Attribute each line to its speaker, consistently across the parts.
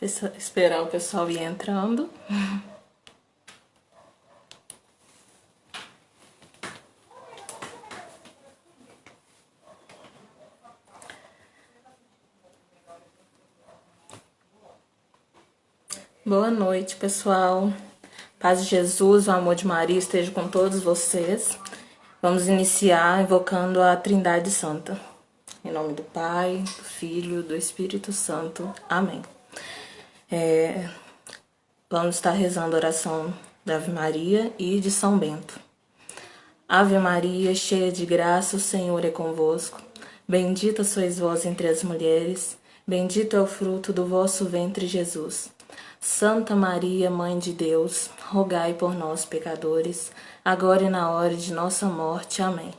Speaker 1: Esperar o pessoal ir entrando. Boa noite, pessoal. Paz de Jesus, o amor de Maria esteja com todos vocês. Vamos iniciar invocando a Trindade Santa. Em nome do Pai, do Filho, do Espírito Santo. Amém. Vamos estar rezando a oração da Ave Maria e de São Bento. Ave Maria, cheia de graça, o Senhor é convosco. Bendita sois vós entre as mulheres, bendito é o fruto do vosso ventre, Jesus. Santa Maria, Mãe de Deus, rogai por nós, pecadores, agora e na hora de nossa morte. Amém.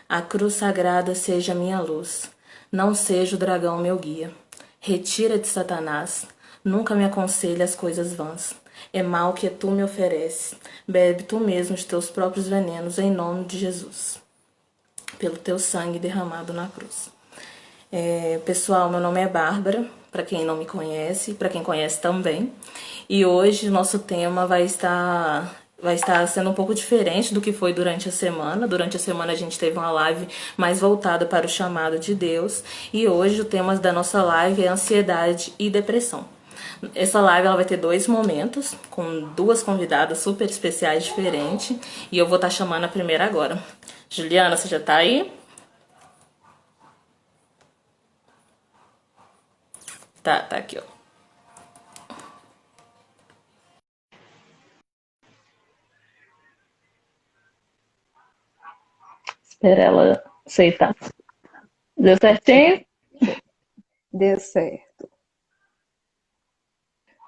Speaker 1: A cruz sagrada seja minha luz, não seja o dragão meu guia. Retira de Satanás, nunca me aconselhe as coisas vãs. É mal que tu me ofereces, bebe tu mesmo os teus próprios venenos em nome de Jesus, pelo teu sangue derramado na cruz. Pessoal, meu nome é Bárbara, para quem não me conhece, para quem conhece também. E hoje o nosso tema vai estar sendo um pouco diferente do que foi durante a semana. Durante a semana a gente teve uma live mais voltada para o chamado de Deus. E hoje o tema da nossa live é ansiedade e depressão. Essa live ela vai ter 2 momentos, com 2 convidadas super especiais diferentes. E eu vou estar chamando a primeira agora. Juliana, você já tá aí? Tá aqui, ó. Espera ela aceitar. Deu certinho?
Speaker 2: Deu certo.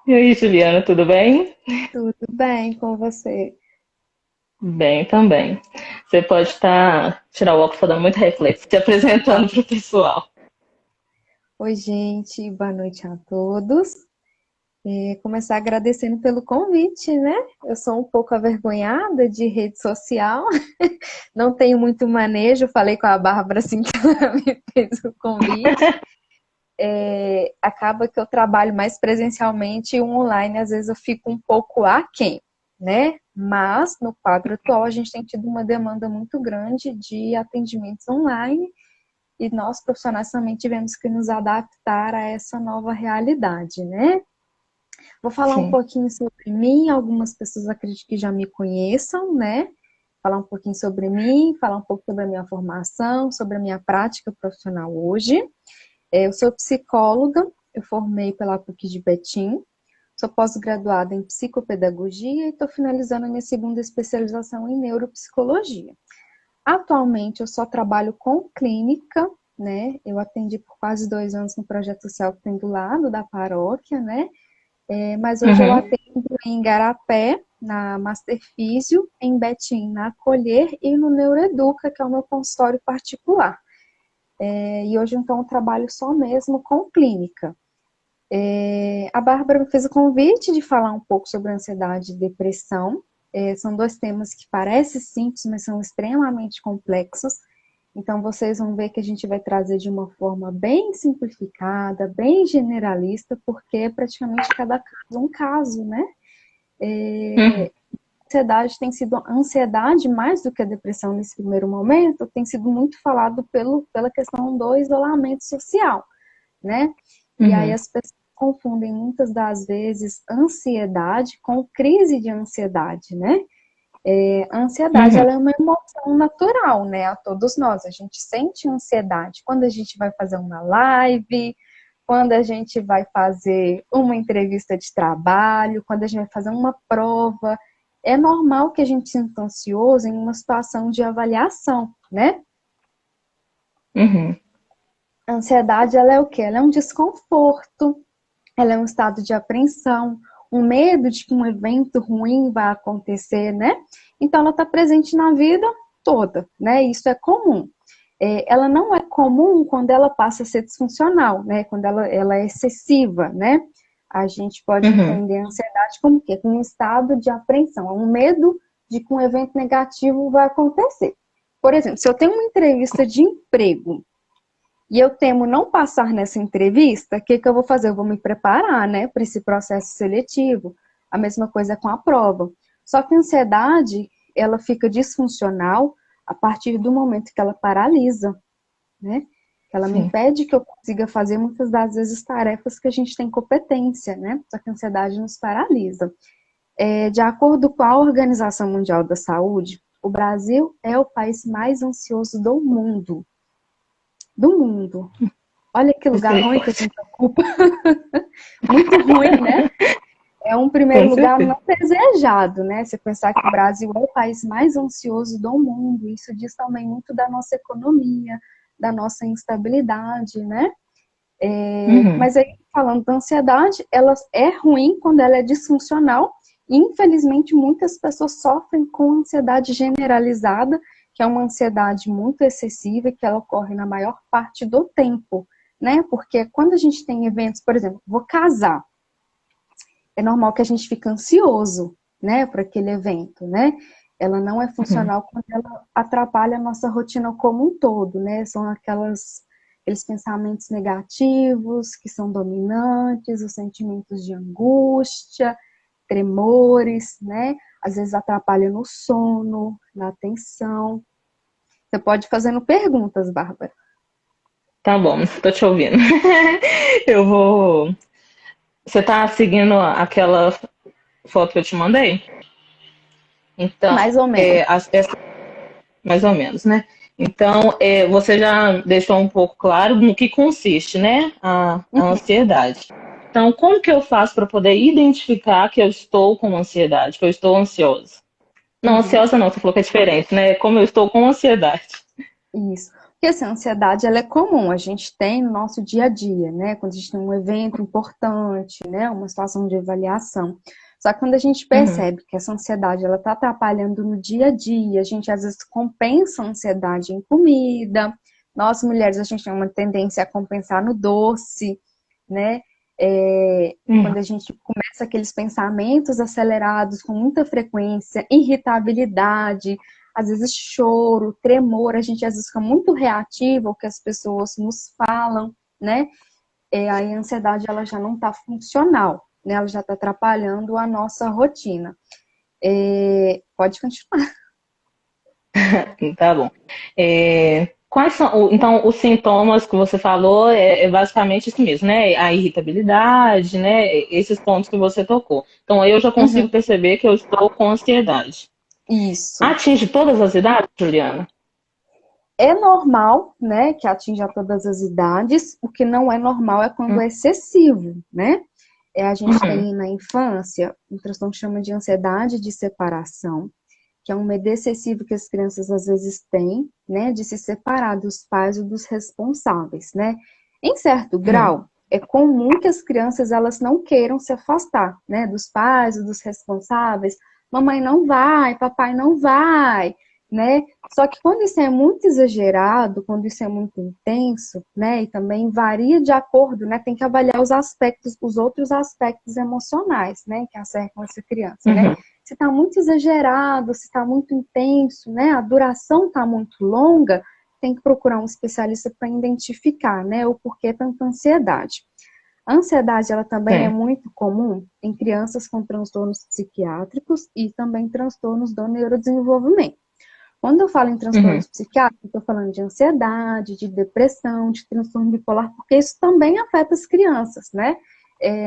Speaker 1: E aí, Juliana, tudo bem?
Speaker 2: Tudo bem com você?
Speaker 1: Bem também. Você pode tirar o óculos, tá dando muito reflexo, te apresentando pro pessoal.
Speaker 2: Oi, gente, boa noite a todos. Começar agradecendo pelo convite, né? Eu sou um pouco avergonhada de rede social, não tenho muito manejo, falei com a Bárbara assim que ela me fez o convite. Acaba que eu trabalho mais presencialmente e o online, às vezes eu fico um pouco aquém, né? Mas no quadro atual a gente tem tido uma demanda muito grande de atendimentos online. E nós, profissionais, também tivemos que nos adaptar a essa nova realidade, né? Vou falar um
Speaker 1: Sim.
Speaker 2: pouquinho sobre mim, algumas pessoas acredito que já me conheçam, né? Falar um pouquinho sobre mim, falar um pouco sobre a minha formação, sobre a minha prática profissional hoje. Eu sou psicóloga, eu formei pela PUC de Betim, sou pós-graduada em psicopedagogia e estou finalizando a minha segunda especialização em neuropsicologia. Atualmente eu só trabalho com clínica, né? Eu atendi por quase 2 anos no projeto social que tem do lado da paróquia, né? Mas hoje eu
Speaker 1: Uhum.
Speaker 2: atendo em Igarapé, na Master Físio, em Betim, na Acolher e no Neuroeduca, que é o meu consultório particular. E hoje então eu trabalho só mesmo com clínica. A Bárbara me fez o convite de falar um pouco sobre ansiedade e depressão. São 2 temas que parecem simples, mas são extremamente complexos. Então, vocês vão ver que a gente vai trazer de uma forma bem simplificada, bem generalista, porque é praticamente cada caso um caso, né?
Speaker 1: Uhum.
Speaker 2: Ansiedade, mais do que a depressão nesse primeiro momento, tem sido muito falado pela questão do isolamento social, né? E aí
Speaker 1: Uhum.
Speaker 2: as pessoas confundem muitas das vezes ansiedade com crise de ansiedade, né? A ansiedade,
Speaker 1: Uhum.
Speaker 2: ela é uma emoção natural, né? A todos nós. A gente sente ansiedade quando a gente vai fazer uma live, quando a gente vai fazer uma entrevista de trabalho, quando a gente vai fazer uma prova. É normal que a gente sinta ansioso em uma situação de avaliação, né?
Speaker 1: Uhum.
Speaker 2: A ansiedade, ela é o quê? Ela é um desconforto, ela é um estado de apreensão, um medo de que um evento ruim vai acontecer, né? Então, ela está presente na vida toda, né? Isso é comum. Ela não é comum quando ela passa a ser disfuncional, né? Quando ela é excessiva, né? A gente pode
Speaker 1: Uhum.
Speaker 2: entender a ansiedade como o quê? Como um estado de apreensão, um medo de que um evento negativo vai acontecer. Por exemplo, se eu tenho uma entrevista de emprego e eu temo não passar nessa entrevista, o que que eu vou fazer? Eu vou me preparar, né, para esse processo seletivo. A mesma coisa com a prova. Só que a ansiedade, ela fica disfuncional a partir do momento que ela paralisa, né? Que ela me
Speaker 1: Sim.
Speaker 2: impede que eu consiga fazer muitas das vezes tarefas que a gente tem competência, né? Só que a ansiedade nos paralisa. De acordo com a Organização Mundial da Saúde, o Brasil é o país mais ansioso do mundo. Do mundo. Olha que lugar ruim que a gente ocupa. Muito ruim, né? É um primeiro
Speaker 1: Com
Speaker 2: lugar
Speaker 1: certeza.
Speaker 2: não desejado, né? Você pensar que o Brasil é o país mais ansioso do mundo, isso diz também muito da nossa economia, da nossa instabilidade, né?
Speaker 1: Uhum.
Speaker 2: Mas aí, falando da ansiedade, ela é ruim quando ela é disfuncional, e infelizmente muitas pessoas sofrem com ansiedade generalizada, que é uma ansiedade muito excessiva e que ela ocorre na maior parte do tempo, né? Porque quando a gente tem eventos, por exemplo, vou casar, é normal que a gente fique ansioso, né, para aquele evento, né? Ela não é
Speaker 1: Uhum.
Speaker 2: funcional quando ela atrapalha a nossa rotina como um todo, né? São aqueles pensamentos negativos que são dominantes, os sentimentos de angústia, tremores, né? Às vezes atrapalha no sono, na atenção. Você pode ir fazendo perguntas, Bárbara.
Speaker 1: Tá bom, tô te ouvindo. Eu vou. Você tá seguindo aquela foto que eu te mandei? Então,
Speaker 2: Mais ou menos.
Speaker 1: mais ou menos, né? Então, você já deixou um pouco claro no que consiste, né? A ansiedade. Então, como que eu faço para poder identificar que eu estou com ansiedade, que eu estou ansiosa? Não,
Speaker 2: Uhum.
Speaker 1: ansiosa não, você falou que é diferente, né? Como eu estou com ansiedade.
Speaker 2: Isso. Porque assim, a ansiedade ela é comum, a gente tem no nosso dia a dia, né? Quando a gente tem um evento importante, né? Uma situação de avaliação. Só que quando a gente
Speaker 1: Uhum,
Speaker 2: percebe que essa ansiedade ela está atrapalhando no dia a dia, a gente às vezes compensa a ansiedade em comida. Nós mulheres a gente tem uma tendência a compensar no doce, né?
Speaker 1: uhum,
Speaker 2: Quando a gente começa aqueles pensamentos acelerados com muita frequência, irritabilidade, às vezes choro, tremor, a gente às vezes fica muito reativo ao que as pessoas nos falam, né? Aí a ansiedade ela já não está funcional, né? Ela já está atrapalhando a nossa rotina. Pode continuar.
Speaker 1: tá bom. Quais são, então, os sintomas que você falou é basicamente isso mesmo, né? A irritabilidade, né? Esses pontos que você tocou. Então, eu já consigo
Speaker 2: Uhum.
Speaker 1: perceber que eu estou com ansiedade.
Speaker 2: Isso.
Speaker 1: Atinge todas as idades, Juliana?
Speaker 2: É normal, né, que atinja todas as idades. O que não é normal é quando é excessivo, né? A gente
Speaker 1: Uhum,
Speaker 2: tem na infância um transtorno que chama de ansiedade de separação, que é um medo excessivo que as crianças às vezes têm, né, de se separar dos pais ou dos responsáveis, né? Em certo
Speaker 1: uhum,
Speaker 2: grau, é comum que as crianças elas não queiram se afastar, né, dos pais ou dos responsáveis. Mamãe não vai, papai não vai, né? Só que quando isso é muito exagerado, quando isso é muito intenso, né, e também varia de acordo, né, tem que avaliar os aspectos, os outros aspectos emocionais, né, que acercam essa criança, né?
Speaker 1: uhum,
Speaker 2: Se está muito exagerado, se está muito intenso, né, a duração está muito longa, tem que procurar um especialista para identificar, né, o porquê tanta ansiedade. A ansiedade, ela também é
Speaker 1: sim,
Speaker 2: muito comum em crianças com transtornos psiquiátricos e também transtornos do neurodesenvolvimento. Quando eu falo em
Speaker 1: uhum,
Speaker 2: transtornos psiquiátricos, estou falando de ansiedade, de depressão, de transtorno bipolar, porque isso também afeta as crianças, né?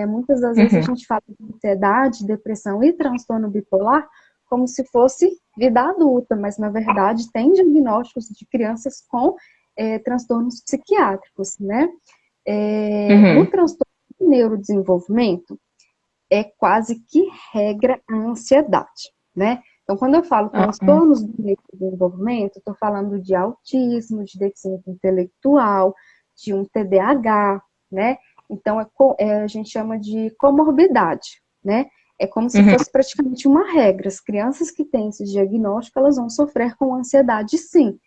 Speaker 2: Muitas das vezes a
Speaker 1: uhum,
Speaker 2: gente fala de ansiedade, depressão e transtorno bipolar como se fosse vida adulta, mas na verdade tem diagnósticos de crianças com transtornos psiquiátricos, né? No
Speaker 1: uhum,
Speaker 2: transtorno do neurodesenvolvimento, é quase que regra a ansiedade, né? Então, quando eu falo
Speaker 1: ah, ah,
Speaker 2: transtornos do desenvolvimento, estou falando de autismo, de deficiência intelectual, de um TDAH, né? Então, a gente chama de comorbidade, né? É como se
Speaker 1: uhum,
Speaker 2: fosse praticamente uma regra. As crianças que têm esse diagnóstico, elas vão sofrer com ansiedade, sim,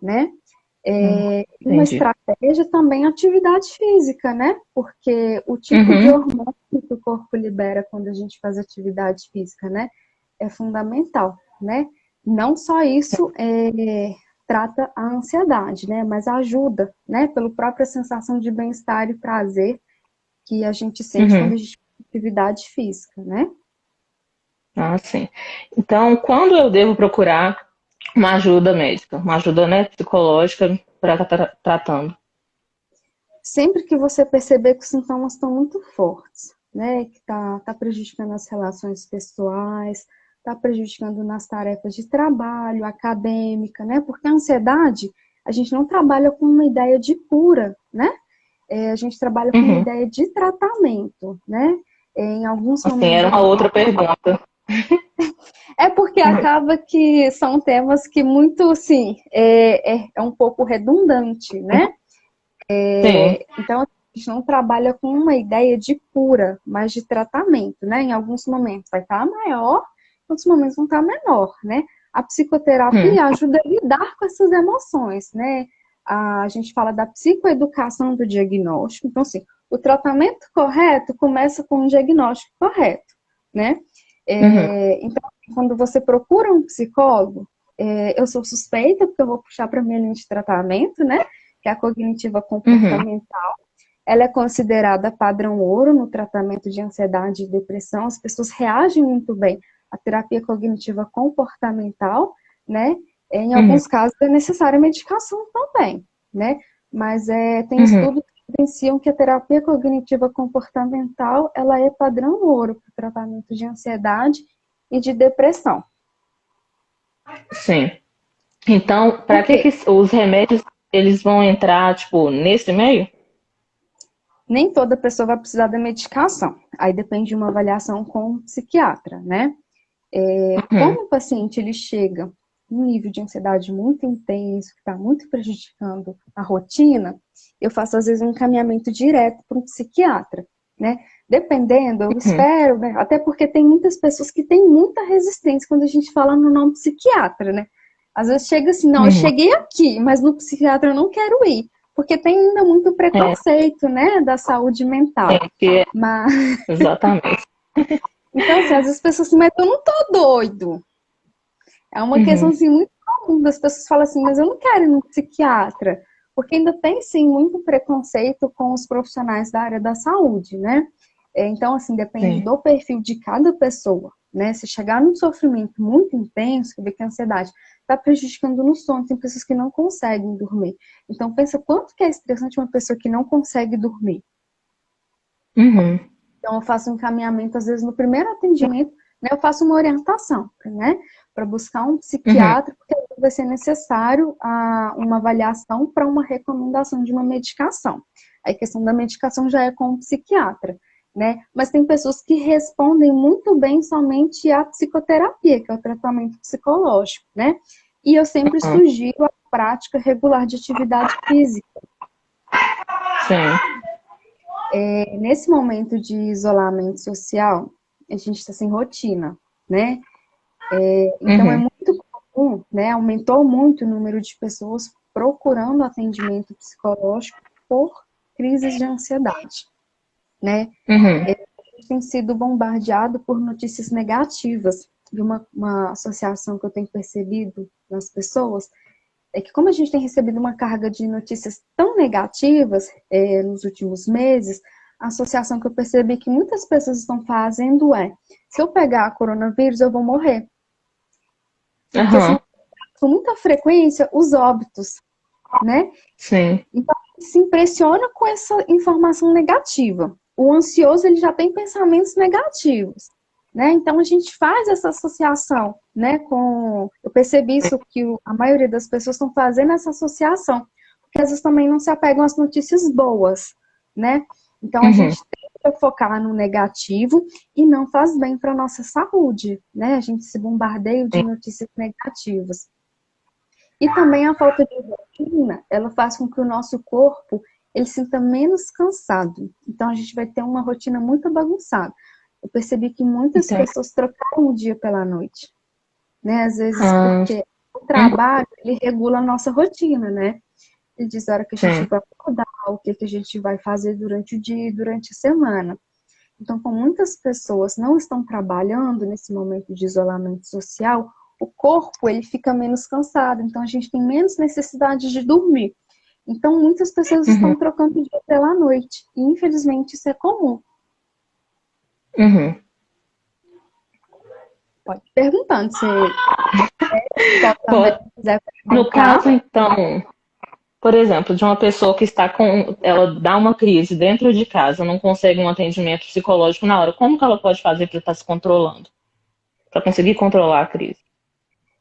Speaker 2: né? Uma
Speaker 1: entendi.
Speaker 2: estratégia também é a atividade física, né? Porque o tipo de
Speaker 1: Uhum,
Speaker 2: hormônio que o corpo libera quando a gente faz atividade física, né? É fundamental, né? Não só isso, trata a ansiedade, né? Mas ajuda, né? Pela própria sensação de bem-estar e prazer que a gente sente quando
Speaker 1: Uhum.
Speaker 2: a gente faz atividade física, né?
Speaker 1: Ah, sim. Então, quando eu devo procurar uma ajuda médica, uma ajuda, né, psicológica para estar tratando?
Speaker 2: Sempre que você perceber que os sintomas estão muito fortes, né? Que tá prejudicando as relações pessoais, tá prejudicando nas tarefas de trabalho, acadêmica, né? Porque a ansiedade, a gente não trabalha com uma ideia de cura, né? A gente trabalha com uma
Speaker 1: Uhum.
Speaker 2: ideia de tratamento, né? Em alguns
Speaker 1: Assim,
Speaker 2: momentos
Speaker 1: era
Speaker 2: a
Speaker 1: uma
Speaker 2: gente...
Speaker 1: outra pergunta.
Speaker 2: É porque
Speaker 1: Uhum.
Speaker 2: acaba que são temas que muito, assim, é um pouco redundante, né?
Speaker 1: Sim.
Speaker 2: Então, a gente não trabalha com uma ideia de cura, mas de tratamento, né? Em alguns momentos vai estar maior, em outros momentos vão estar menor, né? A
Speaker 1: Uhum.
Speaker 2: psicoterapia ajuda a lidar com essas emoções, né? A gente fala da psicoeducação do diagnóstico. Então, assim, o tratamento correto começa com um diagnóstico correto, né?
Speaker 1: Uhum.
Speaker 2: Então, quando você procura um psicólogo, eu sou suspeita, porque eu vou puxar para a minha linha de tratamento, né? Que é a cognitiva
Speaker 1: Uhum.
Speaker 2: comportamental. Ela é considerada padrão ouro no tratamento de ansiedade e depressão. As pessoas reagem muito bem à terapia cognitiva comportamental, né? Em
Speaker 1: Uhum.
Speaker 2: alguns casos é necessária medicação também, né? Mas tem
Speaker 1: Uhum.
Speaker 2: estudos que evidenciam que a terapia cognitiva comportamental ela é padrão ouro para o tratamento de ansiedade e de depressão.
Speaker 1: Sim. Então, para
Speaker 2: Por
Speaker 1: que
Speaker 2: quê?
Speaker 1: que os remédios eles vão entrar, tipo, nesse meio?
Speaker 2: Nem toda pessoa vai precisar da medicação. Aí depende de uma avaliação com um psiquiatra, né?
Speaker 1: Uhum.
Speaker 2: Como o paciente ele chega num nível de ansiedade muito intenso, que está muito prejudicando a rotina, eu faço às vezes um encaminhamento direto para um psiquiatra, né? Dependendo, eu
Speaker 1: Uhum.
Speaker 2: espero, né? Até porque tem muitas pessoas que têm muita resistência quando a gente fala no nome psiquiatra, né? Às vezes chega assim, não, eu
Speaker 1: Uhum.
Speaker 2: cheguei aqui, mas no psiquiatra eu não quero ir, porque tem ainda muito
Speaker 1: É,
Speaker 2: preconceito, né, da saúde mental.
Speaker 1: tem que,
Speaker 2: Mas,
Speaker 1: exatamente.
Speaker 2: então, assim, às vezes as pessoas assim, mas eu não tô doido. É uma questão
Speaker 1: Uhum.
Speaker 2: assim, muito comum das pessoas falam assim, mas eu não quero ir no psiquiatra, porque ainda tem sim muito preconceito com os profissionais da área da saúde, né? Então, assim, depende
Speaker 1: Sim.
Speaker 2: do perfil de cada pessoa, né? Se chegar num sofrimento muito intenso, que vê que a ansiedade está prejudicando no sono, tem pessoas que não conseguem dormir. Então, pensa quanto que é estressante uma pessoa que não consegue dormir.
Speaker 1: Uhum.
Speaker 2: Então, eu faço um encaminhamento, às vezes, no primeiro atendimento, né, eu faço uma orientação, né, para buscar um
Speaker 1: Uhum.
Speaker 2: psiquiatra, porque vai ser necessário uma avaliação para uma recomendação de uma medicação. Aí, a questão da medicação já é com o psiquiatra, né, mas tem pessoas que respondem muito bem somente à psicoterapia, que é o tratamento psicológico, né, e eu sempre
Speaker 1: Uhum.
Speaker 2: sugiro a prática regular de atividade física.
Speaker 1: Sim.
Speaker 2: Nesse momento de isolamento social, a gente está sem rotina, né? Então é
Speaker 1: Uhum.
Speaker 2: muito comum, né? Aumentou muito o número de pessoas procurando atendimento psicológico por crises de ansiedade, né?
Speaker 1: Uhum.
Speaker 2: A gente tem sido bombardeado por notícias negativas. De uma associação que eu tenho percebido nas pessoas é que como a gente tem recebido uma carga de notícias tão negativas nos últimos meses, a associação que eu percebi que muitas pessoas estão fazendo se eu pegar coronavírus, eu vou morrer. Porque
Speaker 1: Aham.
Speaker 2: são com muita frequência os óbitos, né?
Speaker 1: Sim.
Speaker 2: Então, se impressiona com essa informação negativa. O ansioso, ele já tem pensamentos negativos, né? Então, a gente faz essa associação, né? Eu percebi isso que a maioria das pessoas estão fazendo essa associação, porque às vezes também não se apegam às notícias boas, né? Então, a
Speaker 1: Uhum.
Speaker 2: gente tenta focar no negativo e não faz bem para a nossa saúde, né? A gente se bombardeia de
Speaker 1: Sim.
Speaker 2: notícias negativas. E também a falta de rotina, ela faz com que o nosso corpo ele sinta menos cansado. Então a gente vai ter uma rotina muito bagunçada. Eu percebi que muitas
Speaker 1: Entendi.
Speaker 2: pessoas trocaram o dia pela noite, né? Às vezes
Speaker 1: Ah,
Speaker 2: porque o
Speaker 1: uhum.
Speaker 2: trabalho ele regula a nossa rotina, né? Ele diz a hora que a gente
Speaker 1: Sim.
Speaker 2: vai acordar, o que que a gente vai fazer durante o dia e durante a semana. Então, como muitas pessoas não estão trabalhando nesse momento de isolamento social, o corpo ele fica menos cansado, então a gente tem menos necessidade de dormir. Então, muitas pessoas estão
Speaker 1: Uhum.
Speaker 2: trocando o dia pela noite, e infelizmente isso é comum.
Speaker 1: Uhum.
Speaker 2: Pode ir perguntando se só também
Speaker 1: Pô,
Speaker 2: quiser
Speaker 1: no
Speaker 2: perguntar.
Speaker 1: caso, então, por exemplo, de uma pessoa que está com, ela dá uma crise dentro de casa, não consegue um atendimento psicológico na hora, como que ela pode fazer para estar se controlando, para conseguir controlar a crise?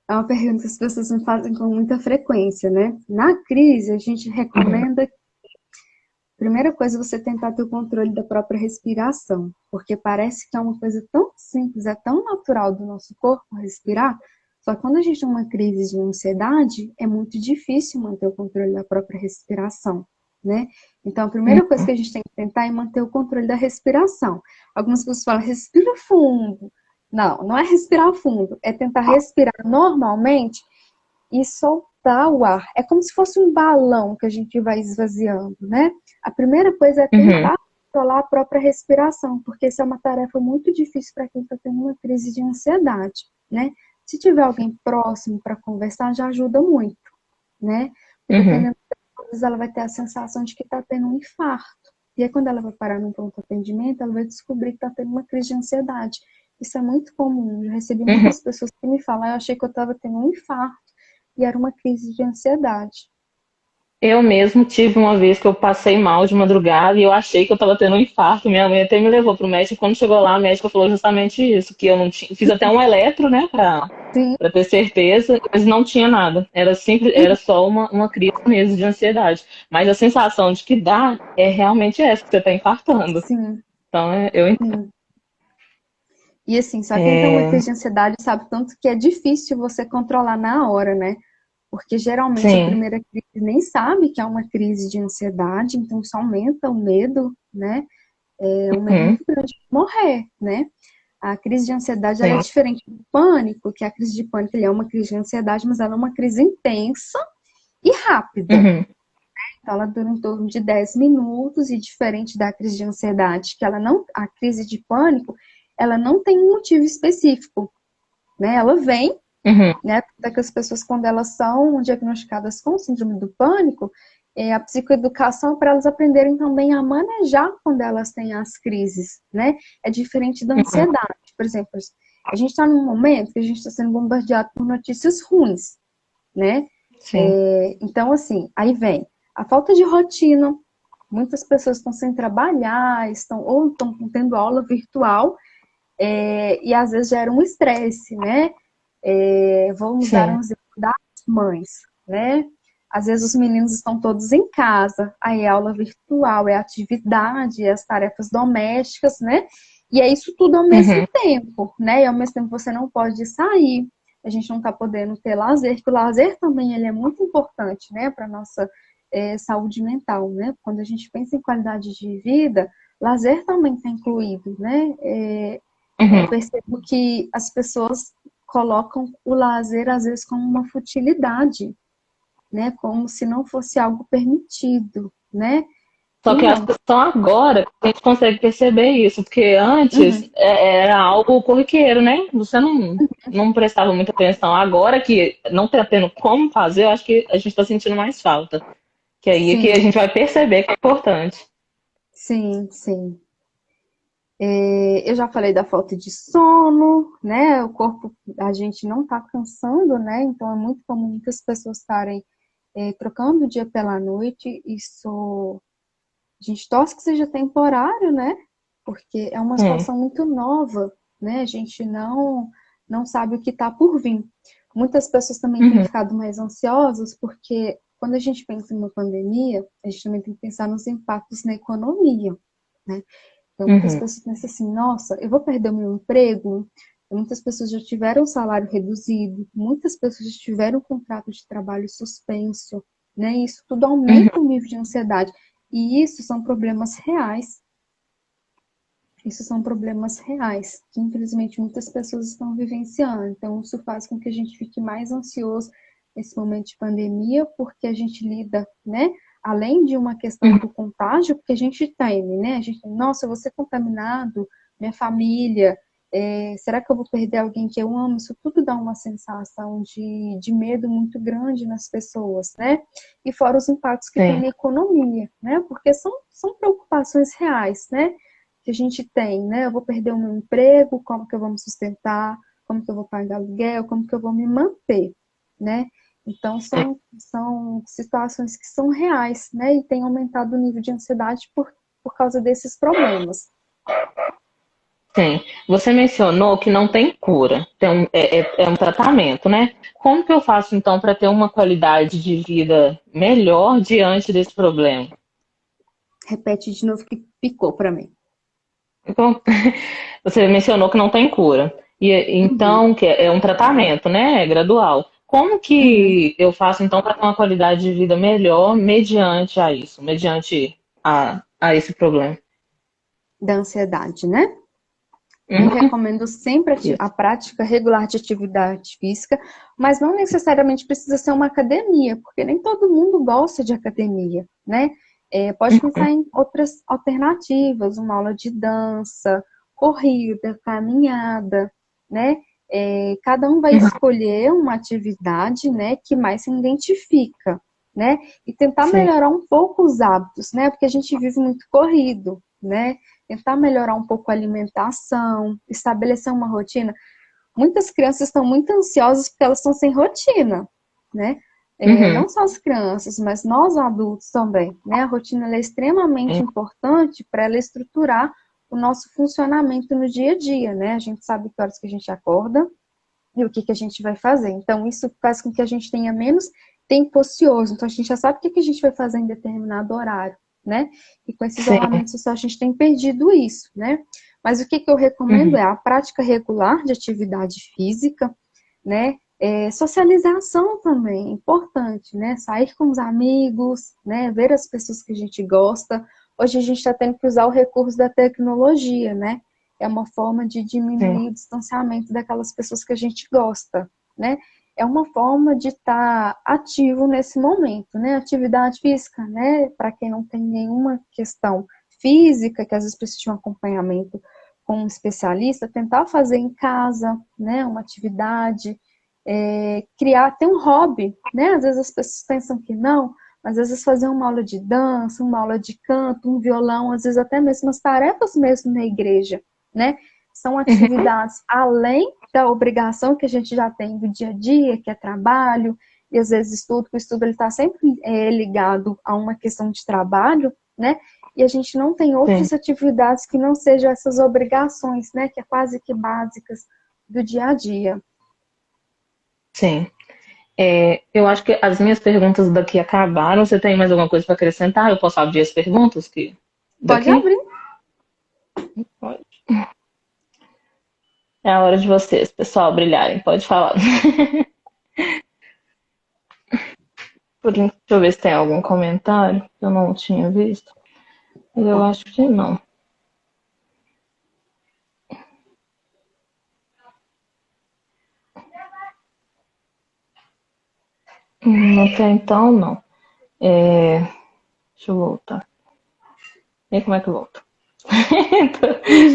Speaker 2: É uma pergunta que as pessoas me fazem com muita frequência, né? Na crise, a gente
Speaker 1: Uhum.
Speaker 2: recomenda, primeira coisa, você tentar ter o controle da própria respiração, porque parece que é uma coisa tão simples, é tão natural do nosso corpo respirar, só que quando a gente tem uma crise de ansiedade, é muito difícil manter o controle da própria respiração, né? Então, a primeira coisa que a gente tem que tentar é manter o controle da respiração. Algumas pessoas falam, respira fundo. Não, não é respirar fundo, é tentar respirar normalmente e soltar o ar. É como se fosse um balão que a gente vai esvaziando, né? A primeira coisa é
Speaker 1: Uhum.
Speaker 2: tentar controlar a própria respiração, porque isso é uma tarefa muito difícil para quem está tendo uma crise de ansiedade, né? Se tiver alguém próximo para conversar, já ajuda muito, né?
Speaker 1: Uhum.
Speaker 2: Dependendo das coisas, ela vai ter a sensação de que está tendo um infarto. E aí, quando ela vai parar no pronto atendimento, ela vai descobrir que está tendo uma crise de ansiedade. Isso é muito comum. Já recebi
Speaker 1: Uhum.
Speaker 2: muitas pessoas que me falam, eu achei que eu estava tendo um infarto e era uma crise de ansiedade.
Speaker 1: Eu mesmo tive uma vez que eu passei mal de madrugada e eu achei que eu estava tendo um infarto. Minha mãe até me levou pro médico. Quando chegou lá, a médica falou justamente isso, que eu não tinha. Fiz até um eletro, né,
Speaker 2: Sim,
Speaker 1: para ter certeza, mas não tinha nada. Era simples, era só uma crise mesmo de ansiedade. Mas a sensação de que dá é realmente essa, que você está infartando.
Speaker 2: sim,
Speaker 1: Então, eu entendo.
Speaker 2: sim. E assim, só quem tem uma
Speaker 1: É,
Speaker 2: crise de ansiedade sabe tanto que é difícil você controlar na hora, né? Porque geralmente a
Speaker 1: sim.
Speaker 2: primeira crise nem sabe que é uma crise de ansiedade, então isso aumenta o medo, né? É um medo
Speaker 1: Uhum,
Speaker 2: muito grande de morrer, né? A crise de ansiedade ela é
Speaker 1: sim.
Speaker 2: diferente do pânico, que a crise de pânico ele é uma crise de ansiedade, mas ela é uma crise intensa e rápida.
Speaker 1: Uhum,
Speaker 2: Então, ela dura em torno de 10 minutos e diferente da crise de ansiedade, que ela não, a crise de pânico, ela não tem um motivo específico, né? Ela vem,
Speaker 1: uhum,
Speaker 2: né? Porque as pessoas, quando elas são diagnosticadas com síndrome do pânico, a psicoeducação é para elas aprenderem também a manejar quando elas têm as crises, né? É diferente da
Speaker 1: uhum,
Speaker 2: ansiedade. Por exemplo, a gente está num momento que a gente está sendo bombardeado por notícias ruins, né?
Speaker 1: sim.
Speaker 2: Então, assim, aí vem a falta de rotina. Muitas pessoas estão sem trabalhar, estão tendo aula virtual, e às vezes gera um estresse, né? Vamos dar um
Speaker 1: Sim.
Speaker 2: exemplo das mães, né? Às vezes os meninos estão todos em casa, aí é aula virtual, é atividade, é as tarefas domésticas, né? E é isso tudo ao mesmo
Speaker 1: Uhum.
Speaker 2: tempo, né? E ao mesmo tempo você não pode sair, a gente não está podendo ter lazer, que o lazer também ele é muito importante, né, para nossa saúde mental, né? Quando a gente pensa em qualidade de vida, lazer também está incluído, né? Eu
Speaker 1: Uhum.
Speaker 2: percebo que as pessoas colocam o lazer às vezes como uma futilidade, né? Como se não fosse algo permitido, né?
Speaker 1: Só
Speaker 2: E
Speaker 1: que acho
Speaker 2: não.
Speaker 1: que só agora que a gente consegue perceber isso, porque antes
Speaker 2: Uhum.
Speaker 1: era algo corriqueiro, né? Você não prestava muita atenção. Agora que não tá tendo como fazer, eu acho que a gente está sentindo mais falta. Que aí é que a
Speaker 2: Sim,
Speaker 1: gente vai perceber que é importante.
Speaker 2: sim, sim. Eu já falei da falta de sono, né? O corpo, a gente não tá cansando, né? Então é muito comum muitas pessoas estarem trocando o dia pela noite. Isso a gente torce que seja temporário, né? Porque é uma
Speaker 1: Hum,
Speaker 2: situação muito nova, né? A gente não sabe o que está por vir. Muitas pessoas também têm
Speaker 1: uhum,
Speaker 2: ficado mais ansiosas porque quando a gente pensa em uma pandemia, a gente também tem que pensar nos impactos na economia, né? Então muitas
Speaker 1: uhum,
Speaker 2: pessoas pensam assim, nossa, eu vou perder o meu emprego? Muitas pessoas já tiveram o salário reduzido, muitas pessoas já tiveram o contrato de trabalho suspenso, né? E isso tudo
Speaker 1: uhum.
Speaker 2: aumenta o nível de ansiedade. E isso são problemas reais. Isso são problemas reais, que infelizmente muitas pessoas estão vivenciando. Então, isso faz com que a gente fique mais ansioso nesse momento de pandemia, porque a gente lida, né? Além de uma questão do contágio, porque a gente teme, né? A gente, nossa, eu vou ser contaminado, minha família. Será que eu vou perder alguém que eu amo? Isso tudo dá uma sensação de medo muito grande nas pessoas, né? E fora os impactos que tem
Speaker 1: sim,
Speaker 2: na economia, né? Porque são preocupações reais, né? Que a gente tem, né? Eu vou perder o meu emprego, como que eu vou me sustentar? Como que eu vou pagar aluguel? Como que eu vou me manter, né? Então,
Speaker 1: sim.
Speaker 2: são situações que são reais, né? E tem aumentado o nível de ansiedade por causa desses problemas.
Speaker 1: Sim. Você mencionou que não tem cura, é um tratamento, né? Como que eu faço então para ter uma qualidade de vida melhor diante desse problema?
Speaker 2: Repete de novo que ficou para mim.
Speaker 1: Então, você mencionou que não tem cura. E
Speaker 2: Uhum,
Speaker 1: então, que é um tratamento, né? É gradual. Como
Speaker 2: uhum.
Speaker 1: que eu faço então para ter uma qualidade de vida melhor mediante a isso, mediante a esse problema?
Speaker 2: Da ansiedade, né? Eu
Speaker 1: Uhum.
Speaker 2: recomendo sempre a
Speaker 1: Isso.
Speaker 2: prática regular de atividade física, mas não necessariamente precisa ser uma academia, porque nem todo mundo gosta de academia, né? Pode pensar em outras alternativas, uma aula de dança, corrida, caminhada, né? Cada um vai escolher uma atividade, né, que mais se identifica, né? E tentar
Speaker 1: Sim.
Speaker 2: melhorar um pouco os hábitos, né? Porque a gente vive muito corrido, né? Tentar melhorar um pouco a alimentação, estabelecer uma rotina. Muitas crianças estão muito ansiosas porque elas estão sem rotina, né?
Speaker 1: Uhum.
Speaker 2: Não só as crianças, mas nós adultos também, né? A rotina é extremamente importante para ela estruturar o nosso funcionamento no dia a dia, né? A gente sabe que horas que a gente acorda e o que que a gente vai fazer. Então, isso faz com que a gente tenha menos tempo ocioso. Então, a gente já sabe o que que a gente vai fazer em determinado horário, né? E com esse
Speaker 1: Sim.
Speaker 2: isolamento social, a gente tem perdido isso, né? Mas o que que eu recomendo
Speaker 1: Uhum.
Speaker 2: é a prática regular de atividade física, né? Socialização também, é importante, né? Sair com os amigos, né? Ver as pessoas que a gente gosta. Hoje a gente está tendo que usar o recurso da tecnologia, né? É uma forma de
Speaker 1: Sim.
Speaker 2: diminuir o distanciamento daquelas pessoas que a gente gosta, né? É uma forma de estar ativo nesse momento, né? Atividade física, né? Para quem não tem nenhuma questão física, que às vezes precisa de um acompanhamento com um especialista, tentar fazer em casa, né? Uma atividade, criar, ter um hobby, né? Às vezes as pessoas pensam que não, mas às vezes fazer uma aula de dança, uma aula de canto, um violão, às vezes até mesmo as tarefas mesmo na igreja, né? São
Speaker 1: Uhum.
Speaker 2: atividades além da obrigação que a gente já tem do dia a dia, que é trabalho, e às vezes estudo, porque o estudo ele está sempre ligado a uma questão de trabalho, né? E a gente não tem
Speaker 1: Sim.
Speaker 2: outras atividades que não sejam essas obrigações, né? Que é quase que básicas do dia a dia.
Speaker 1: Sim. Eu acho que as minhas perguntas daqui acabaram. Você tem mais alguma coisa para acrescentar? Eu posso abrir as perguntas
Speaker 2: Pode
Speaker 1: daqui?
Speaker 2: abrir.
Speaker 1: Pode. É a hora de vocês, pessoal, brilharem. Pode falar. Deixa eu ver se tem algum comentário que eu não tinha visto. Eu acho que não. Até então, não. Deixa eu voltar. E como é que eu volto?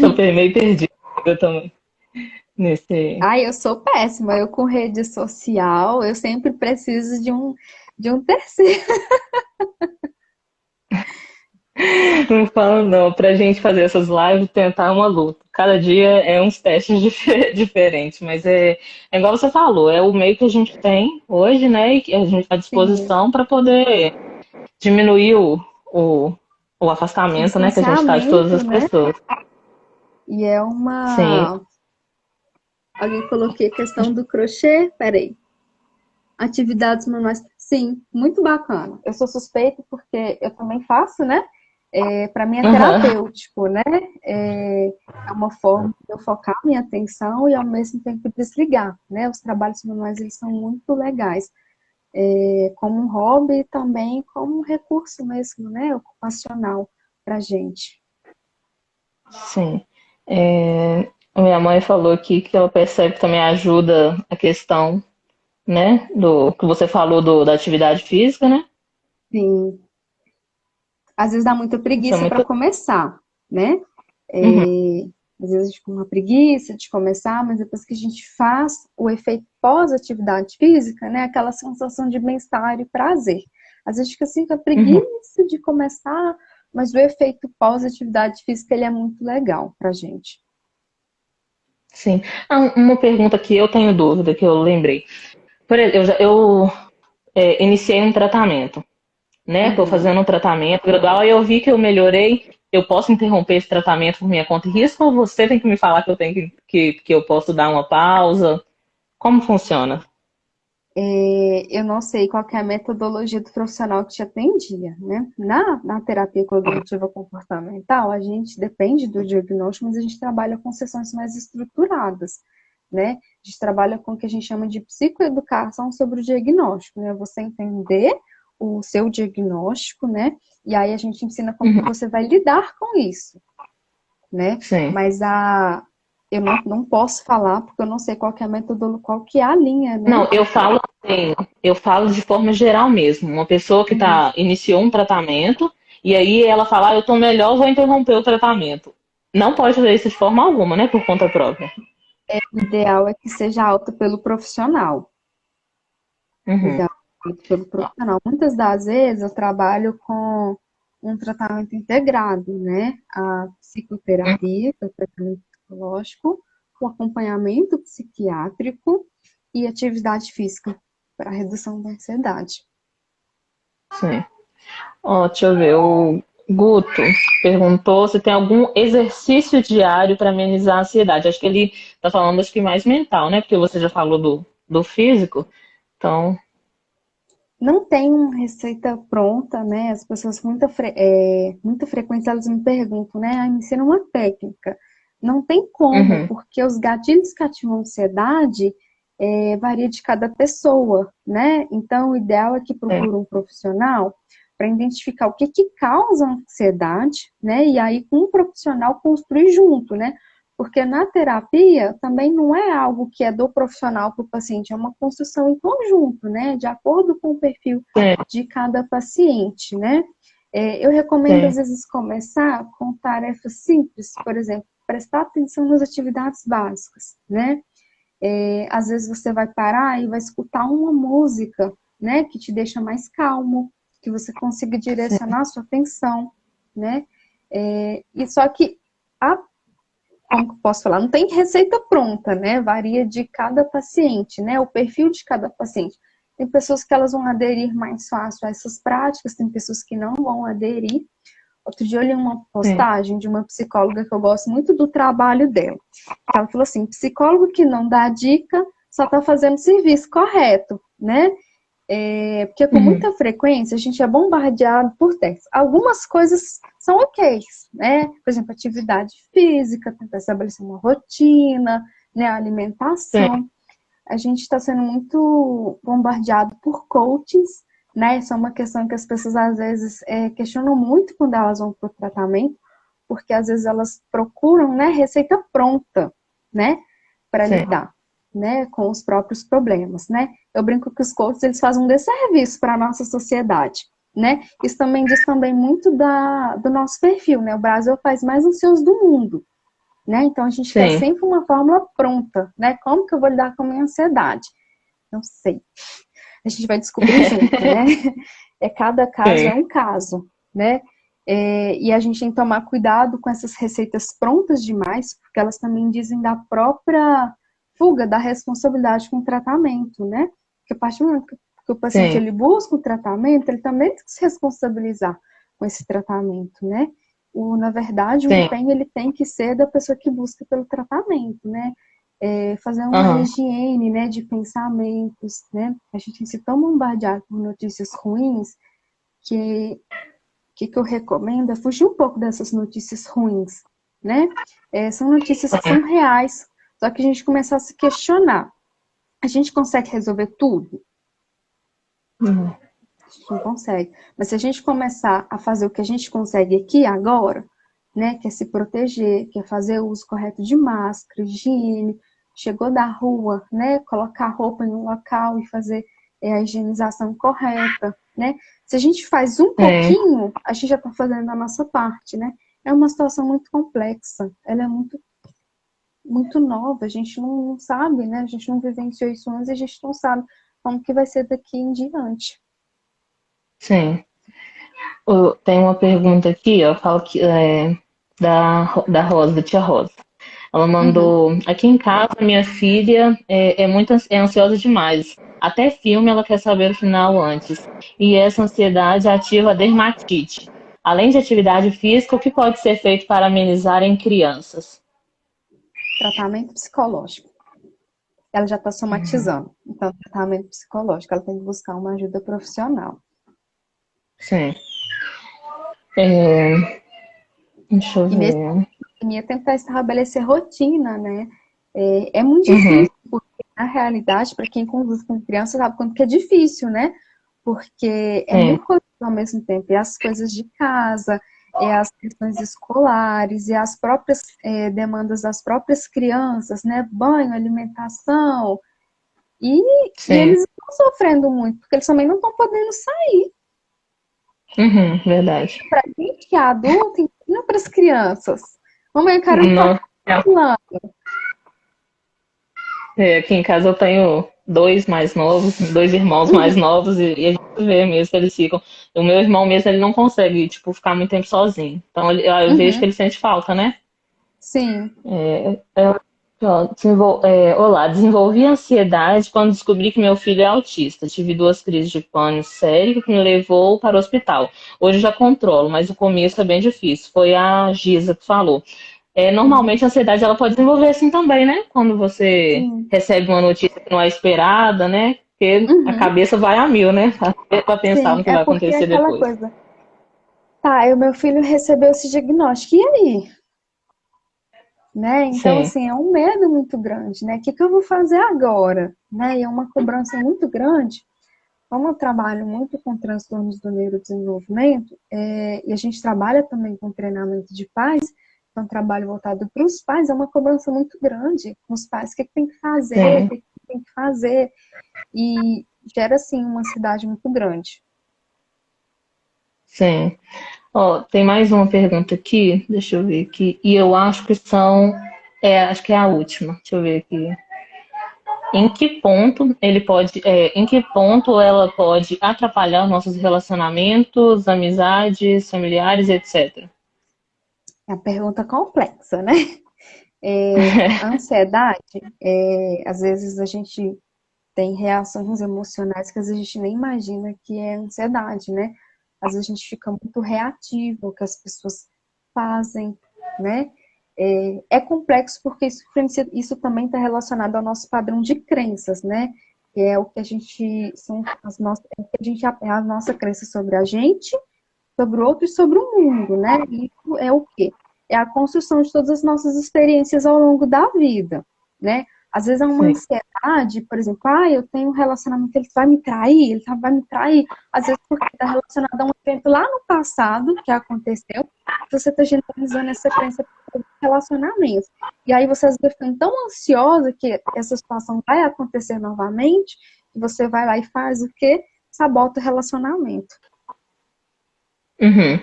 Speaker 1: Tô meio perdido eu também nesse.
Speaker 2: Ai, eu sou péssima. Eu com rede social, eu sempre preciso de um terceiro.
Speaker 1: Não falo não, pra gente fazer essas lives, tentar uma luta. Cada dia é uns testes diferentes, mas é igual você falou, é o meio que a gente tem hoje, né? E que a gente tá à
Speaker 2: Sim,
Speaker 1: disposição para poder diminuir o, o afastamento, né, que a gente tá de todas
Speaker 2: distanciamento,
Speaker 1: as
Speaker 2: né?
Speaker 1: pessoas.
Speaker 2: E é
Speaker 1: Sim.
Speaker 2: uma. Alguém coloquei a questão do crochê. Peraí. Atividades manuais. Sim, muito bacana. Eu sou suspeita porque eu também faço, né? Para mim é
Speaker 1: Aham.
Speaker 2: terapêutico, né? É uma forma de eu focar minha atenção e ao mesmo tempo desligar, né? Os trabalhos manuais eles são muito legais, como um hobby e também como um recurso mesmo, né? Ocupacional para gente.
Speaker 1: Sim. Minha mãe falou aqui que ela percebe que também ajuda a questão, né, do que você falou da atividade física, né?
Speaker 2: Sim. Às vezes dá muita
Speaker 1: Isso é
Speaker 2: preguiça para
Speaker 1: muito.
Speaker 2: começar, né?
Speaker 1: Uhum.
Speaker 2: Às vezes a gente fica com uma preguiça de começar, mas depois que a gente faz o efeito pós-atividade física, né, aquela sensação de bem-estar e prazer. Às vezes fica assim com a
Speaker 1: Uhum.
Speaker 2: preguiça de começar, mas o efeito pós-atividade física ele é muito legal pra gente.
Speaker 1: Sim. Ah, uma pergunta que eu tenho dúvida, que eu lembrei. Por exemplo, iniciei um tratamento, né? Estou
Speaker 2: Uhum.
Speaker 1: fazendo um tratamento gradual e eu vi que eu melhorei. Eu posso interromper esse tratamento por minha conta e risco ou você tem que me falar que eu tenho que eu posso dar uma pausa? Como funciona?
Speaker 2: Eu não sei qual que é a metodologia do profissional que te atendia, né? Na terapia cognitiva comportamental, a gente depende do diagnóstico, mas a gente trabalha com sessões mais estruturadas, né? A gente trabalha com o que a gente chama de psicoeducação sobre o diagnóstico, né? Você entender o seu diagnóstico, né? E aí a gente ensina como que
Speaker 1: Uhum.
Speaker 2: você vai lidar com isso, né?
Speaker 1: Sim.
Speaker 2: Mas eu não posso falar porque eu não sei qual que é a metodologia, qual que é a linha, né?
Speaker 1: Não, eu falo assim, eu falo de forma geral mesmo. Uma pessoa que
Speaker 2: Uhum.
Speaker 1: iniciou um tratamento e aí ela fala, eu tô melhor, vou interromper o tratamento. Não pode fazer isso de forma alguma, né? Por conta própria.
Speaker 2: O ideal é que seja alta pelo profissional. O
Speaker 1: Uhum.
Speaker 2: ideal é alta pelo profissional. Muitas das vezes eu trabalho com um tratamento integrado, né? A psicoterapia, que é o tratamento psicológico, o acompanhamento psiquiátrico e atividade física para redução da ansiedade.
Speaker 1: Sim. Ó, deixa eu ver. O Guto perguntou se tem algum exercício diário para amenizar a ansiedade. Acho que ele tá falando, acho que mais mental, né? Porque você já falou do físico. Então,
Speaker 2: Não tem uma receita pronta, né? As pessoas muita frequência elas me perguntam, né? Me ensina uma técnica. Não tem como,
Speaker 1: uhum,
Speaker 2: porque os gatilhos que ativam a ansiedade varia de cada pessoa, né? Então, o ideal é que
Speaker 1: é,
Speaker 2: procure um profissional para identificar o que que causa a ansiedade, né? E aí, com um profissional, construir junto, né? Porque na terapia também não é algo que é do profissional para o paciente, é uma construção em conjunto, né? De acordo com o perfil
Speaker 1: sim,
Speaker 2: de cada paciente, né? Eu recomendo, às
Speaker 1: sim,
Speaker 2: vezes, começar com tarefas simples, por exemplo, prestar atenção nas atividades básicas, né? Às vezes você vai parar e vai escutar uma música, né? Que te deixa mais calmo, que você consiga
Speaker 1: sim,
Speaker 2: direcionar a sua atenção, né? E só que a como que eu posso falar? Não tem receita pronta, né? Varia de cada paciente, né? O perfil de cada paciente. Tem pessoas que elas vão aderir mais fácil a essas práticas, tem pessoas que não vão aderir. Outro dia eu li uma
Speaker 1: sim.
Speaker 2: postagem de uma psicóloga que eu gosto muito do trabalho dela. Ela falou assim: psicólogo que não dá dica só está fazendo o serviço correto, né? Porque com
Speaker 1: Uhum,
Speaker 2: muita frequência a gente é bombardeado por texto. Algumas coisas são ok, né? Por exemplo, atividade física, tentar estabelecer uma rotina, né?
Speaker 1: sim,
Speaker 2: Alimentação. A gente está sendo muito bombardeado por coaches, né? Isso é uma questão que as pessoas às vezes questionam muito quando elas vão para o tratamento, porque às vezes elas procuram, né, receita pronta, né, para
Speaker 1: sim.
Speaker 2: lidar, né, com os próprios problemas, né? Eu brinco que os coaches eles fazem um desserviço para a nossa sociedade, né? Isso também diz também muito do nosso perfil, né? O Brasil é o país mais ansioso do mundo, né? Então a gente quer
Speaker 1: Sim.
Speaker 2: sempre uma fórmula pronta, né? Como que eu vou lidar com a minha ansiedade? Não sei. A gente vai descobrir junto, né? Cada caso é
Speaker 1: Sim.
Speaker 2: um caso, né? E a gente tem que tomar cuidado com essas receitas prontas demais, porque elas também dizem da própria fuga da responsabilidade com o tratamento, né? Porque a partir do momento que o paciente
Speaker 1: Sim.
Speaker 2: ele busca o tratamento, ele também tem que se responsabilizar com esse tratamento, né? Na verdade, o
Speaker 1: Sim.
Speaker 2: empenho ele tem que ser da pessoa que busca pelo tratamento, né? Fazer uma
Speaker 1: Aham.
Speaker 2: higiene, né, de pensamentos, né? A gente se tão bombardeado por notícias ruins que que eu recomendo é fugir um pouco dessas notícias ruins, né? São notícias que são reais, só que a gente começa a se questionar. A gente consegue resolver tudo?
Speaker 1: Uhum.
Speaker 2: A gente não consegue. Mas se a gente começar a fazer o que a gente consegue aqui agora, né, que é se proteger, que é fazer o uso correto de máscara, higiene, chegou da rua, né, colocar a roupa em um local e fazer a higienização correta, né? Se a gente faz um
Speaker 1: Sim.
Speaker 2: pouquinho, a gente já está fazendo a nossa parte, né? É uma situação muito complexa, ela é muito muito nova, a gente não sabe, né? A gente não vivenciou isso antes, a gente não sabe como que vai ser daqui em diante.
Speaker 3: Sim. Tem uma pergunta aqui, ó, fala que da Rosa, da tia Rosa. Ela
Speaker 2: Uhum.
Speaker 3: mandou, aqui em casa, minha filha é ansiosa demais. Até filme ela quer saber o final antes. E essa ansiedade ativa a dermatite. Além de atividade física, o que pode ser feito para amenizar em crianças?
Speaker 2: Tratamento psicológico. Ela já está somatizando. Então, tratamento psicológico, ela tem que buscar uma ajuda profissional.
Speaker 3: Sim. É, deixa eu
Speaker 2: E nesse
Speaker 3: ver.
Speaker 2: pandemia, tentar estabelecer rotina, né? É muito
Speaker 3: Uhum,
Speaker 2: difícil, porque na realidade, para quem convive com criança, sabe quanto que é difícil, né? Porque é
Speaker 3: sim,
Speaker 2: mil coisas ao mesmo tempo. É as coisas de casa, é as questões escolares, é as próprias demandas das próprias crianças, né? Banho, alimentação. E, e
Speaker 3: sim.
Speaker 2: eles estão sofrendo muito, porque eles também não estão podendo sair.
Speaker 3: Uhum, verdade.
Speaker 2: Para a gente que é adulto, ensina para as crianças. Mamãe, eu quero ir no parque
Speaker 3: Não,
Speaker 2: fulano.
Speaker 3: aqui em casa eu tenho dois mais novos, dois irmãos mais novos, e a gente vê mesmo que eles ficam. O meu irmão mesmo, ele não consegue, tipo, ficar muito tempo sozinho. Então eu vejo que
Speaker 2: Uhum,
Speaker 3: ele sente falta, né?
Speaker 2: sim.
Speaker 3: Ó, olá, desenvolvi ansiedade quando descobri que meu filho é autista. Tive duas crises de pânico sério que me levou para o hospital. Hoje eu já controlo, mas o começo é bem difícil. Foi a Giza que falou.
Speaker 2: Uhum,
Speaker 3: Normalmente a ansiedade ela pode desenvolver assim também, né? Quando você
Speaker 2: sim.
Speaker 3: recebe uma notícia que não é esperada, né? Porque a
Speaker 2: Uhum,
Speaker 3: cabeça vai a mil, né? Para pensar
Speaker 2: sim.
Speaker 3: no que
Speaker 2: É
Speaker 3: vai
Speaker 2: porque é
Speaker 3: acontecer
Speaker 2: aquela
Speaker 3: depois.
Speaker 2: coisa. Tá, o meu filho recebeu esse diagnóstico. E aí? Né? Então,
Speaker 3: Sim,
Speaker 2: assim, é um medo muito grande, né? O que que eu vou fazer agora? Né? E é uma cobrança muito grande. Como eu trabalho muito com transtornos do neurodesenvolvimento, e a gente trabalha também com treinamento de pais, então trabalho voltado para os pais, é uma cobrança muito grande com os pais, o que que tem que fazer, o
Speaker 3: sim,
Speaker 2: que que tem que fazer, e gera, assim, uma ansiedade muito grande.
Speaker 3: sim. Ó, tem mais uma pergunta aqui, deixa eu ver aqui. E eu acho que acho que é a última. Deixa eu ver aqui. Em que ponto ela pode atrapalhar nossos relacionamentos, amizades, familiares, etc.
Speaker 2: É uma pergunta complexa, né? A ansiedade, às vezes a gente tem reações emocionais que às vezes a gente nem imagina que é ansiedade, né? Às vezes a gente fica muito reativo ao que as pessoas fazem, né? É complexo porque isso também está relacionado ao nosso padrão de crenças, né? Que é o que a gente são as nossas, é o que a gente é a nossa crença sobre a gente, sobre o outro e sobre o mundo, né? E isso é o quê? É a construção de todas as nossas experiências ao longo da vida, né? Às vezes é uma
Speaker 3: Sim.
Speaker 2: ansiedade, por exemplo, eu tenho um relacionamento, ele vai me trair, vai me trair. Às vezes porque está relacionado a um evento lá no passado que aconteceu, você está generalizando essa crença para relacionamentos. E aí você às vezes fica tão ansiosa que essa situação vai acontecer novamente, que você vai lá e faz o quê? Sabota o relacionamento.
Speaker 3: Uhum,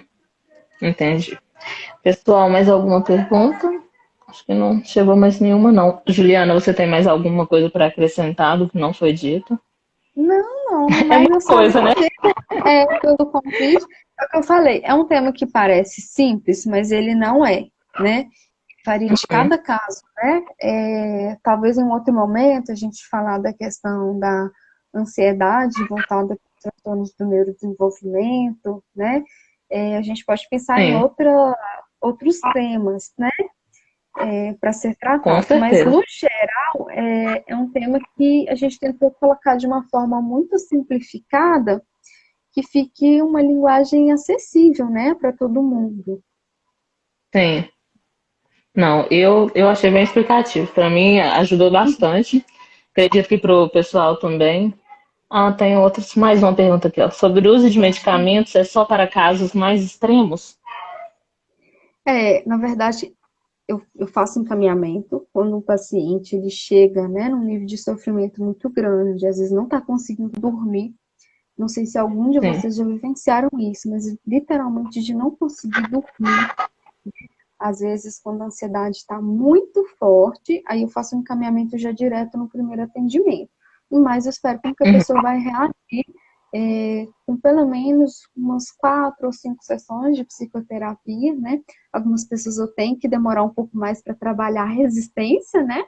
Speaker 3: entendi. Pessoal, mais alguma pergunta? Acho que não chegou mais nenhuma, não. Juliana, você tem mais alguma coisa para acrescentar do que não foi dito?
Speaker 2: Não, não, no
Speaker 3: É
Speaker 2: mais
Speaker 3: muita
Speaker 2: eu só
Speaker 3: coisa, né?
Speaker 2: agradeço pelo convite. É o que eu falei, é um tema que parece simples, mas ele não é, né? Varia de cada caso, né? Talvez em um outro momento a gente falar da questão da ansiedade voltada para os transtornos do neurodesenvolvimento, né? A gente pode pensar em
Speaker 3: Sim,
Speaker 2: outros temas, né? Para ser
Speaker 3: com
Speaker 2: tratado, mas
Speaker 3: certeza.
Speaker 2: no geral é um tema que a gente tentou colocar de uma forma muito simplificada, que fique uma linguagem acessível, né, para todo mundo.
Speaker 3: Sim. Não, eu achei bem explicativo. Para mim, ajudou bastante. Acredito que para o pessoal também. Tem mais uma pergunta aqui, ó. Sobre o uso de medicamentos, é só para casos mais extremos?
Speaker 2: Na verdade, eu faço encaminhamento quando o paciente ele chega, né, num nível de sofrimento muito grande, às vezes não está conseguindo dormir. Não sei se algum de
Speaker 3: Sim,
Speaker 2: vocês já vivenciaram isso, mas literalmente de não conseguir dormir. Às vezes, quando a ansiedade está muito forte, aí eu faço um encaminhamento já direto no primeiro atendimento. Mas eu espero que a pessoa vai reagir com pelo menos umas 4 ou 5 sessões de psicoterapia, né? Algumas pessoas eu tenho que demorar um pouco mais para trabalhar a resistência, né?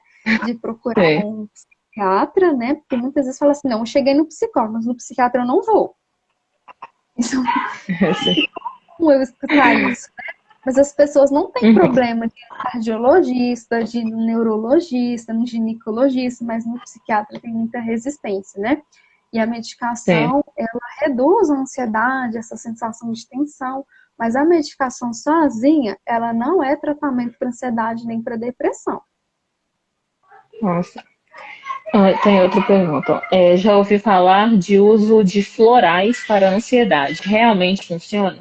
Speaker 2: De procurar
Speaker 3: Sim.
Speaker 2: um psiquiatra, né? Porque muitas vezes fala assim, não, eu cheguei no psicólogo, mas no psiquiatra eu não vou. Isso
Speaker 3: Sim.
Speaker 2: como eu escutar isso, né? Mas as pessoas não têm problema de ir no cardiologista, de ir no neurologista, no ginecologista, mas no psiquiatra tem muita resistência, né? E a medicação, ela reduz a ansiedade, essa sensação de tensão, mas a medicação sozinha, ela não é tratamento para ansiedade nem para depressão.
Speaker 3: Nossa. Tem outra pergunta. Já ouvi falar de uso de florais para ansiedade. Realmente funciona?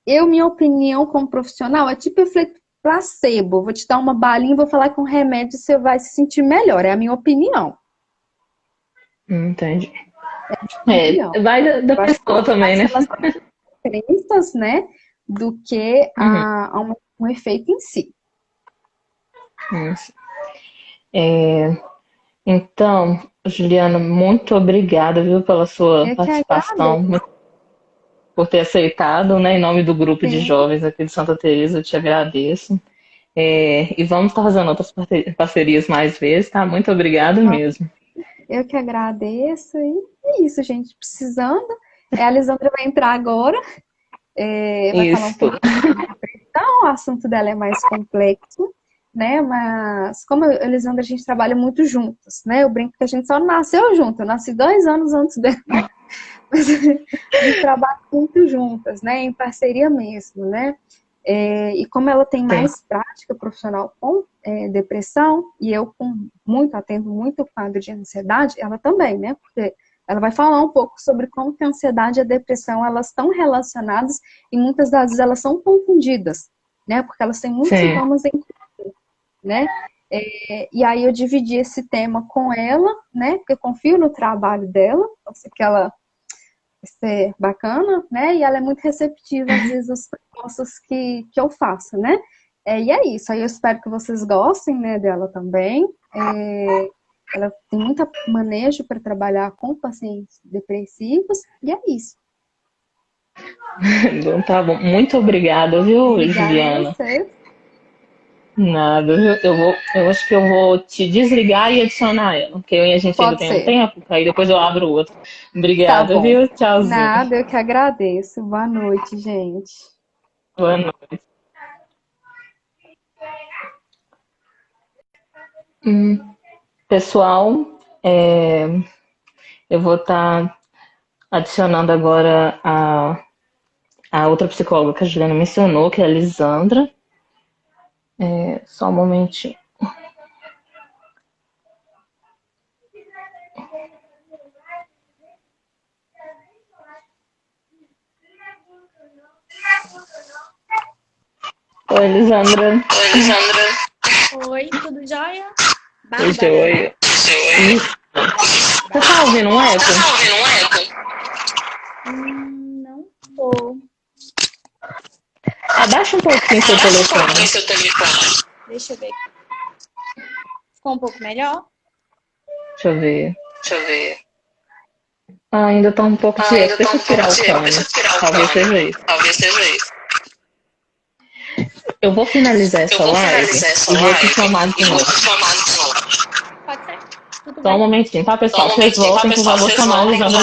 Speaker 2: Minha opinião como profissional é tipo efeito placebo. Vou te dar uma balinha, vou falar que um remédio você vai se sentir melhor. É a minha opinião.
Speaker 3: Entendi.
Speaker 2: Opinião.
Speaker 3: Vai da pessoa também, né?
Speaker 2: Crenças, né? Do que um efeito em si.
Speaker 3: Isso. Então, Juliana, muito obrigada, viu, pela sua participação, por ter aceitado, né, em nome do grupo de jovens aqui de Santa Teresa, eu te agradeço. E vamos estar fazendo outras parcerias mais vezes, tá? Muito obrigada mesmo.
Speaker 2: Eu que agradeço, e é isso, gente, precisando. A Lisandra vai entrar agora, vai falar um pouco sobre depressão, o assunto dela é mais complexo, né, mas como eu e a Lisandra, a gente trabalha muito juntas, né, eu brinco que a gente só nasceu junto, eu nasci 2 anos antes dela, mas a gente trabalha muito juntas, né, em parceria mesmo, né, e como ela tem mais prática profissional com depressão, e eu atendo muito quadro de ansiedade, ela também, né, porque ela vai falar um pouco sobre como que a ansiedade e a depressão, elas estão relacionadas e muitas das vezes elas são confundidas, né, porque elas têm muitos sintomas em comum, né, e aí eu dividi esse tema com ela, né, porque eu confio no trabalho dela, eu sei que ela ser bacana, né? E ela é muito receptiva, às vezes, às propostas que eu faço, né? E é isso. Aí eu espero que vocês gostem, né, dela também. Ela tem muito manejo para trabalhar com pacientes depressivos, e é isso.
Speaker 3: Então tá bom. Muito obrigada, viu, Juliana?
Speaker 2: A você.
Speaker 3: Nada, eu acho que eu vou te desligar e adicionar ela, porque a gente ainda tem um tempo, aí depois eu abro o outro. Obrigada,
Speaker 2: Tá,
Speaker 3: viu? Tchauzinho.
Speaker 2: Nada, eu que agradeço. Boa noite, gente.
Speaker 3: Boa noite. Pessoal, eu vou estar adicionando agora a outra psicóloga que a Juliana mencionou, que é a Lisandra. Só um momentinho. Oi, Lisandra.
Speaker 4: Oi, tudo jóia?
Speaker 3: Oi. Você tá ouvindo um eco?
Speaker 4: Não tô.
Speaker 3: Abaixa um pouquinho seu telefone.
Speaker 4: Deixa eu ver. Ficou um pouco melhor?
Speaker 3: Deixa eu ver. Ainda tá um pouco de eco. Deixa eu tirar o fone. Talvez seja isso. Eu vou finalizar essa live e vou te chamar de novo.
Speaker 4: Pode ser.
Speaker 3: Só um momentinho, tá, pessoal? Vocês voltem que eu já vou chamar a Lisandra.